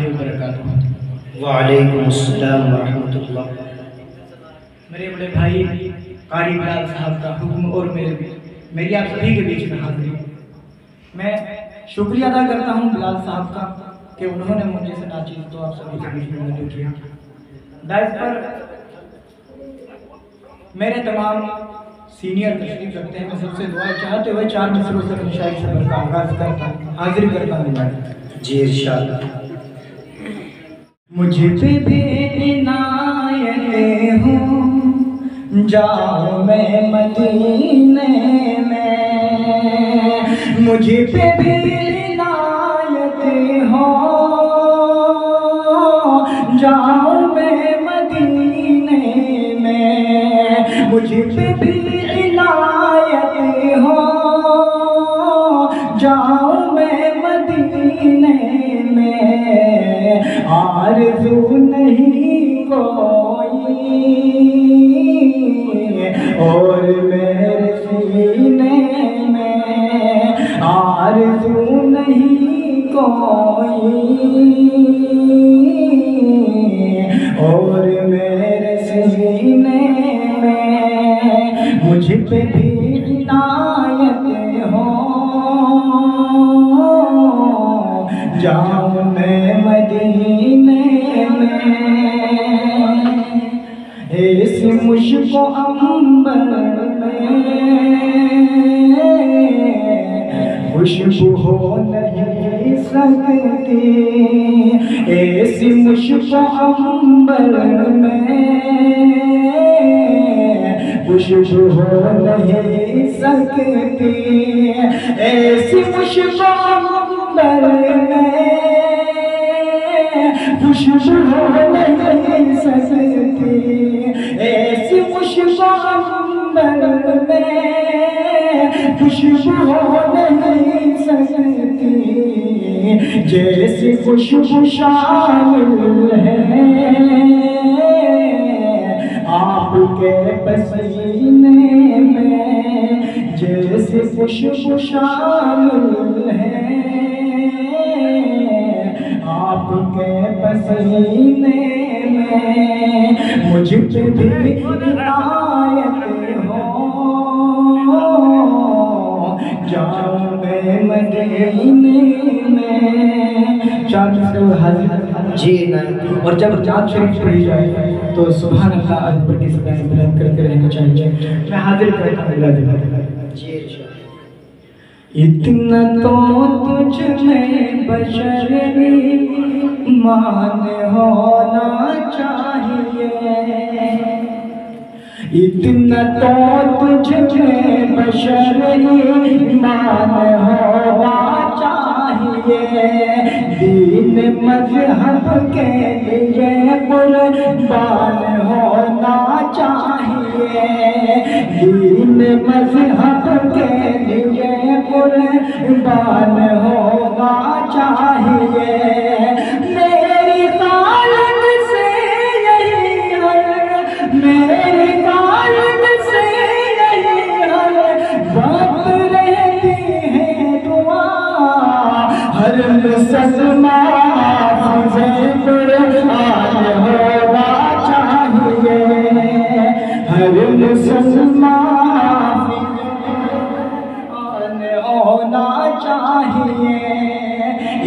व बरकातुहू। वालेकुम अस्सलाम व रहमतुल्लाह। मेरे बड़े भाई कारी बिलाल साहब का हुक्म और मेरी आप सभी के बीच में हाजिरी। मैं शुक्रिया अदा करता हूँ बिलाल साहब का कि उन्होंने मुझे से नाचीज तो आप सभी के बीच में मौजूद किया। दाइस पर मेरे तमाम सीनियर तशरीफ रखते हैं। मैं सबसे दुआ चाहते हुए 4 मिसरों से अपनी शायरी सफर का आगाज करता हूँ, हाजिर करता हूँ। जी इरशाद। मुझ पे भी इनायतें हों, जाऊं मैं मदीने में। मुझ पे भी इनायतें हों, जाऊं मैं मदीने में। मुझ पे भी इनायतें हों, जाऊं मैं मदीने में। आरज़ू नहीं कोई और मेरे सीने में, आरज़ू नहीं कोई और मेरे सीने में। मुझ पे भी इनायत हो, जाऊं मैं मदीने में। इस मुश्को अंबर में खुशबू हो नहीं सकती, ऐसी मुश्को अंबर में खुशबू हो नहीं सकती। ऐसी मुश्को अंबर में खुशबू हो नहीं सकती, ऐसी मुश्को अंबर में खुशबू हो नहीं सकती। जैसी खुशबू शामिल है आपके पसीने में, जैसी खुशबू शामिल है आपके पसीने में। मुझ पे भी इनायत हो, जाऊं मैं मदीने में। 4 मिसरे हाजिर जी ना। और जब नात शरीफ पढ़ी जाए तो सुभान अल्लाह अकबर की सदाएं बुलंद करते रहना चाहिए। मैं हाजिर करता हूँ। जी इरशाद। इतना तो तुझ में बशरी मान होना चाहिए, इतना तो तुझ में बशरी मान होना चाहिए। दीन मजहब के लिए कुर्बान होना चाहिए, दीन मजहब के लिए कुर्बान होना चाहिए। मेरी कालन से यही है, मेरी कालन से यही है, बात रहती है दुआ हर मुसलमान से कुर्बान होना चाहिए, हर मुसलमान होना चाहिए।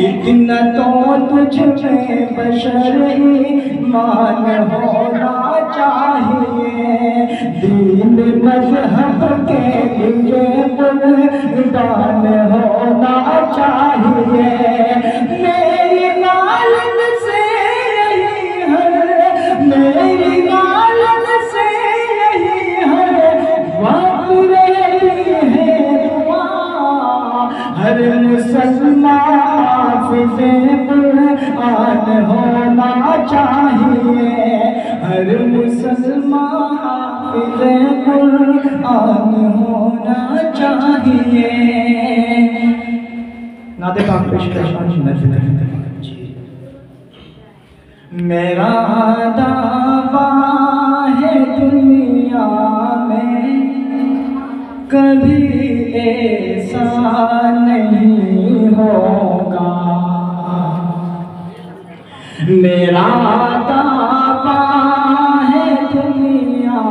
इतना तो तुझ में बशरी मान होना चाहिए, दीन मजहब के लिए कुर्बान होना चाहिए। मेरी गालन से यही है, मेरी गालन से यही है, बात रहती है दुआ हर मुसलमान से कुर्बान होना चाहिए, हर मुसलमान से कुर्बान होना चाहिए। नाते पाक पेश कर मेरा दावा है दुनिया में कभी ऐसा नहीं होगा, मेरा दावा है दुनिया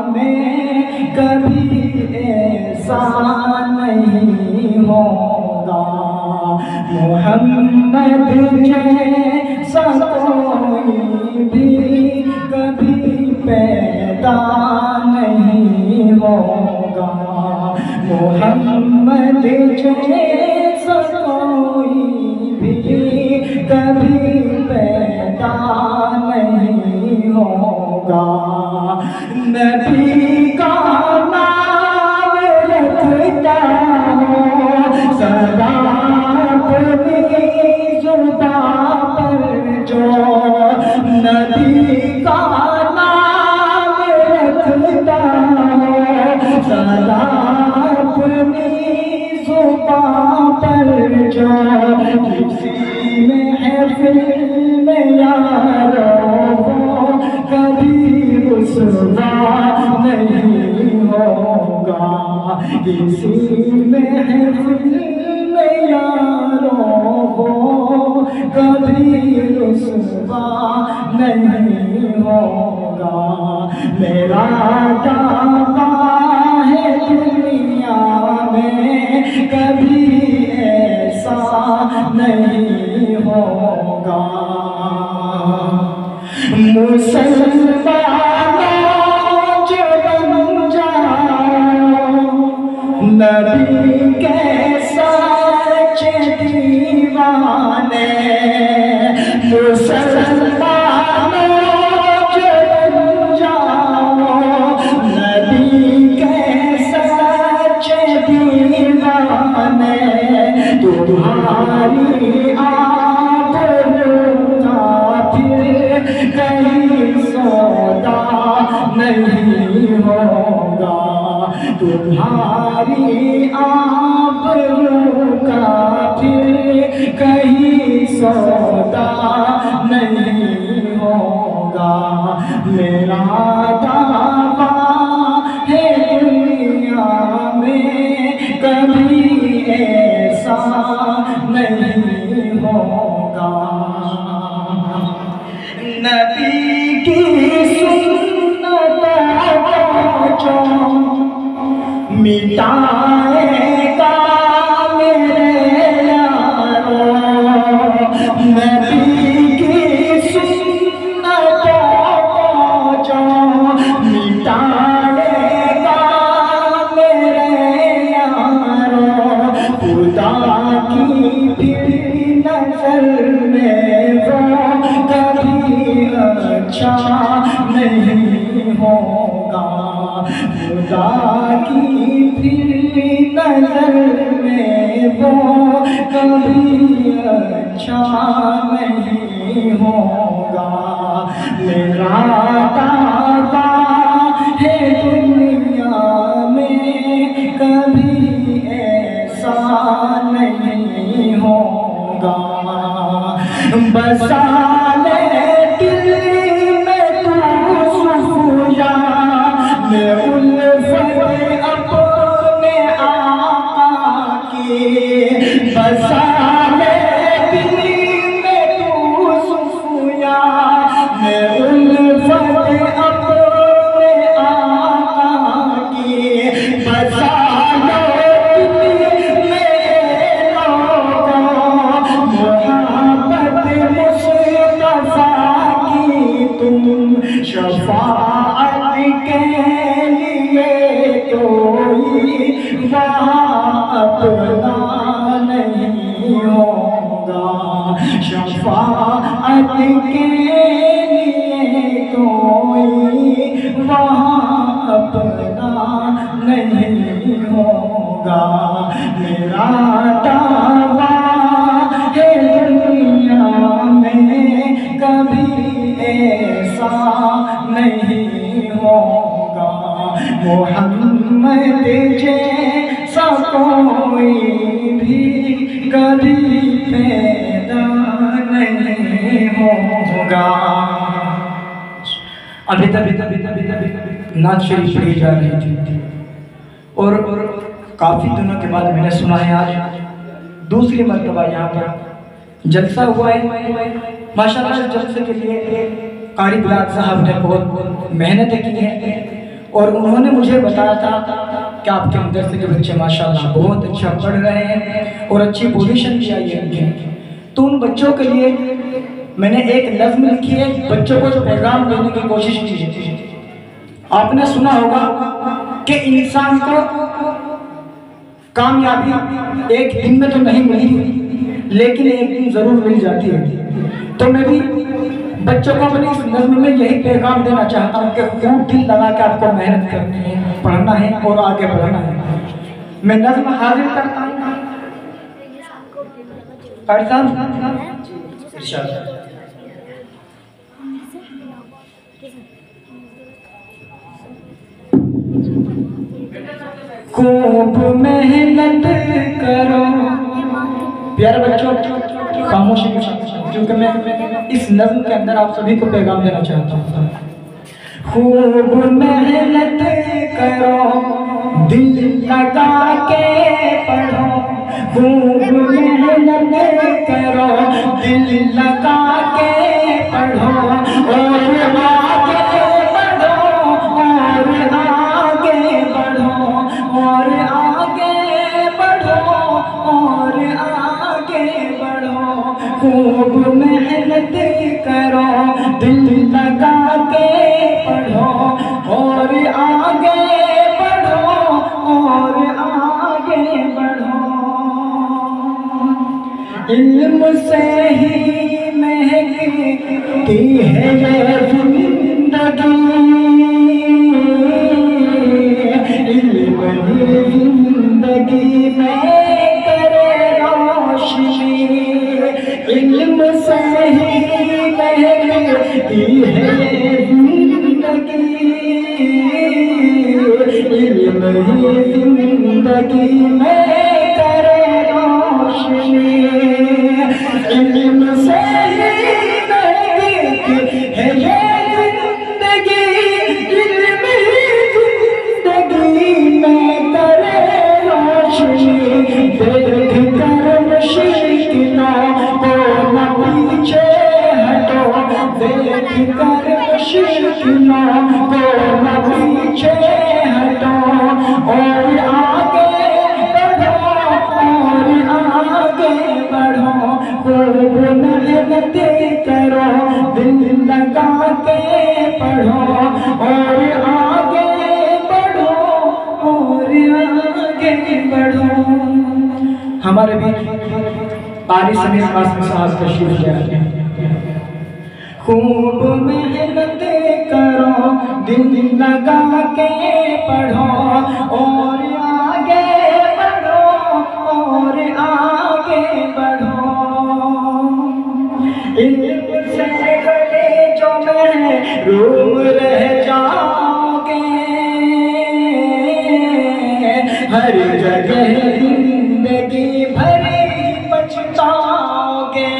में कभी ऐसा नहीं होगा, मोहम्मद जैसा कोई भी कभी पैदा नहीं होगा, मोहम्मद जैसा कोई भी कभी पैदा नहीं होगा। नबी का नाम रखता हूँ सदा अपनी जुबां पर, जो नबी का नाम रखता हूँ सदा अपनी जुबां पर, जो किसी महफिल में यारों को कभी रुसवा नहीं होगा, किसी महफिल में यारों को कभी रुसवा नहीं होगा। मेरा दावा है दुनिया में कभी ऐसा नहीं होगा। मुसलमानों जो बन जाओ नबी के सच्चे दीवाने, मुसलमानों जो बन जाओ नबी के सच्चे दीवाने, तुम्हारी आबरू का फिर कहीं सौदा नहीं होगा, तुम्हारी आबरू का फिर कहीं सौदा नहीं होगा। मेरा दावा है दुनिया में कभी ऐसा नहीं होगा। नबी की सुन्नतों को मिटाएगा मेरे यारों, नबी की सुन्नतों को जो मिटाएगा मेरे यारों, खुदा की फिर नजर में वो कभी अच्छा नहीं होगा, खुदा की फिर नजर में वो कभी अच्छा नहीं होगा। मेरा दावा है दुनिया में कभी ऐसा नहीं होगा। बसा ले दिल में तू सुफिया में उल्फत अपने आका की, बसा ले दिल में तू सुफिया में उल्फत अपने आका की, बसा लो दिल में लोगों मोहब्बत मुस्तफा की, तुम शफाअत के लिए कोई वहाँ अपना नहीं होगा, शफाअत के लिए कोई वहाँ अपना नहीं होगा। मेरा दावा है दुनिया में कभी ऐसा नहीं होगा, मोहम्मद जैसा कोई भी कभी पैदा नहीं होगा। अभी तक नाच शरीफ पढ़ी जा रही थी और काफ़ी दिनों के बाद मैंने सुना है आज दूसरी मर्तबा यहाँ पर जलसा हुआ है माशाल्लाह। इस जलसे के लिए कारी बिलाल साहब ने बहुत मेहनत की है और उन्होंने मुझे बताया था कि आपके मदरसे के बच्चे माशाल्लाह बहुत अच्छा पढ़ रहे हैं और अच्छी पोजीशन भी आई है उनकी। तो उन बच्चों के लिए मैंने एक नज़्म लिखी है, बच्चों को जो पैगाम देने की कोशिश की है। आपने सुना होगा कि इंसान को कामयाबी एक दिन में तो नहीं मिली, लेकिन एक दिन जरूर मिल जाती है। तो मैं भी बच्चों को अपनी इस नज़्म में यही पैगाम देना चाहता हूँ कि खूब दिल लगा के आपको मेहनत करनी है, पढ़ना है और आगे बढ़ना है। मैं नज़्म हाजिर करता हूँ। खूब मेहनत करो प्यारे बच्चों, खामोशी के साथ, क्योंकि मैं इस नज़्म के अंदर आप सभी को पैगाम देना चाहता हूँ। खूब मेहनत करो, दिल लगा के पढ़ो, खूब मेहनत करो, दिल लगा के पढ़ो और आगे बढ़ो और आगे बढ़ो और आगे बढ़ो और आगे बढ़ो। खूब मेहनत करो, दिल लगा के पढ़ो और आगे बढ़ो और आगे बढ़ो। इल्म से ही महकती है ये जिंदगी, इल्म ही जिंदगी में करे रोशनी, इल्म से ही महकती है ये जिंदगी, इल्म ही जिंदगी में करे रोशनी, इल्म से ही महकती है ये जिंदगी, इल्म ही जिंदगी में करे रोशनी। देख कर मुश्किलों को न पीछे हटो, देख कर मुश्किलों को न पीछे हटो और आगे बढ़ो और आगे बढ़ो। खूब मेहनत करो, दिल लगा के पढ़ो और आगे बढ़ो और आगे बढ़ो। हमारे भी पारी समीर कासिम साहब तशरीफ ले आते हैं। खूब मेहनत करो, दिल लगा के पढ़ो और आगे बढ़ो और आगे बढ़ो। इल्म से कलेजों में रूम रह जाओगे, हर जगह जिंदगी भरी पछताओगे।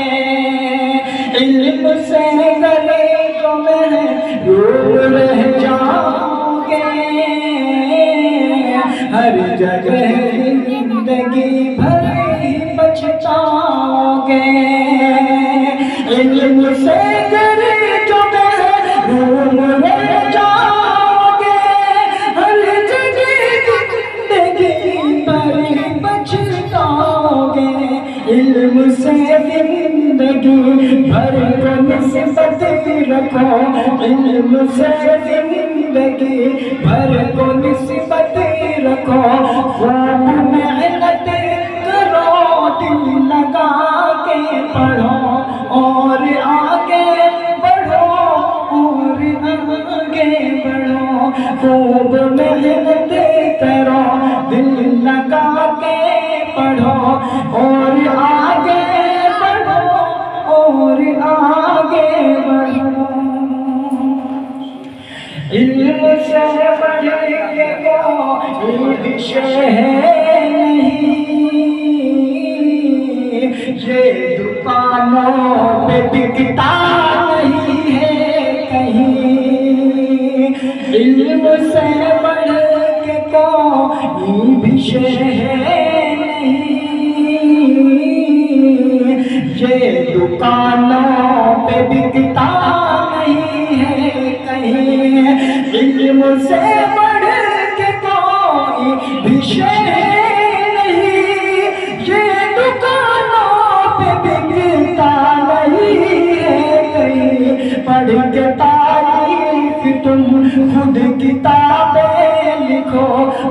इल्म से कलेजों में रूम रह जाओगे, हर जगह जिंदगी भरी पछताओगे। इल्म से कलेजों में रूम रह जाओगे, हर जगह जिंदगी भरी पछताओगे। इल्म से जिंदगी भर को निस्बत रखो, इल्म से जिंदगी भर को निस्बत रखो। खूब मेहनत करो, दिल लगा के पढ़ो और आगे बढ़ो और आगे बढ़ो। खूब मेहनत करो, दिल लगा के पढ़ो और आगे बढ़ो और आगे बढ़ो। इल्म से बढ़ के कोई विषय नहीं, ये दुकानों पे बिकता नहीं है कहीं। इल्म से बढ़ के कोई विषय नहीं, ये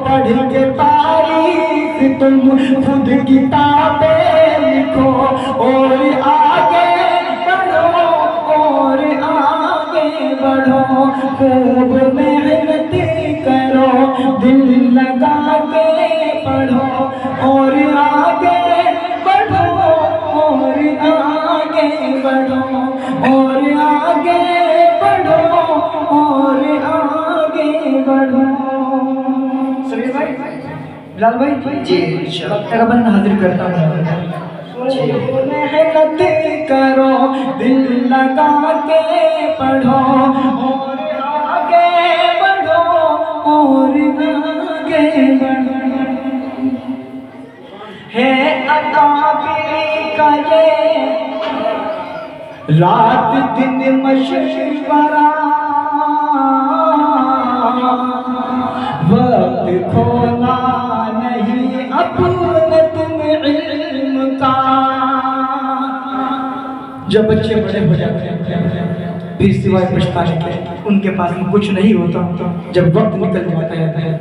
पढ़ के तारीख तुम खुद किताबें लिखो और आगे बढ़ो और आगे बढ़ो। खूब मेहनत करो, दिल लगा के पढ़ो और आगे बढ़ो और आगे बढ़ो और आगे बढ़ो और आगे बढ़ो। सुनिए भाई, बिलाल भाई जी तेरा बंद हाजिर करता हूँ। मेहनत करो, दिल लगा के पढ़ो और आगे बढ़ो और आगे बढ़ो। है अकाबिर का ये रात दिन मशवरा, वक्त खोना नहीं अपने तुम इल्म का। जब बच्चे बड़े हो जाते हैं फिर सिवाय पछताने के उनके पास में कुछ नहीं होता। जब वक्त निकल जाता है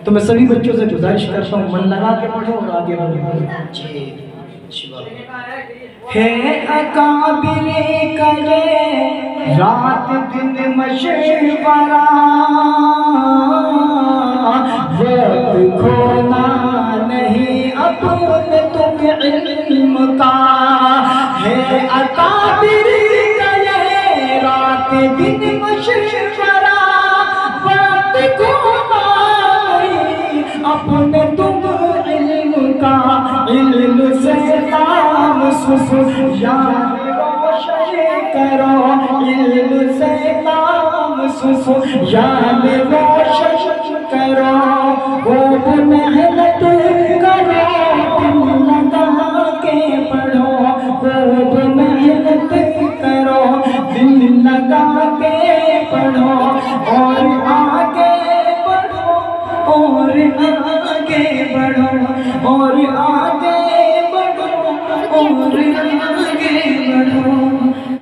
तो मैं सभी बच्चों से गुजारिश करता हूँ, मन लगा के पढ़ो और आगे बढ़ो। है अकाबिर का ये रात दिन मशवरा, वक्त खोना नहीं अपने तुम इल्म का। है अकाबिर का ये रात दिन मशवरा, वक्त खोना नहीं अपने तुम इल्म का। इल्म से नाम सुसु याद रोशन करो, इल्म से नाम सुसु याद रोशन करो। खूब मेहनत करो, दिल लगा के पढ़ो, खूब मेहनत करो, दिल लगा के पढ़ो और आगे बढ़ो और आगे बढ़ो और आगे बढ़ो और आगे बढ़ो।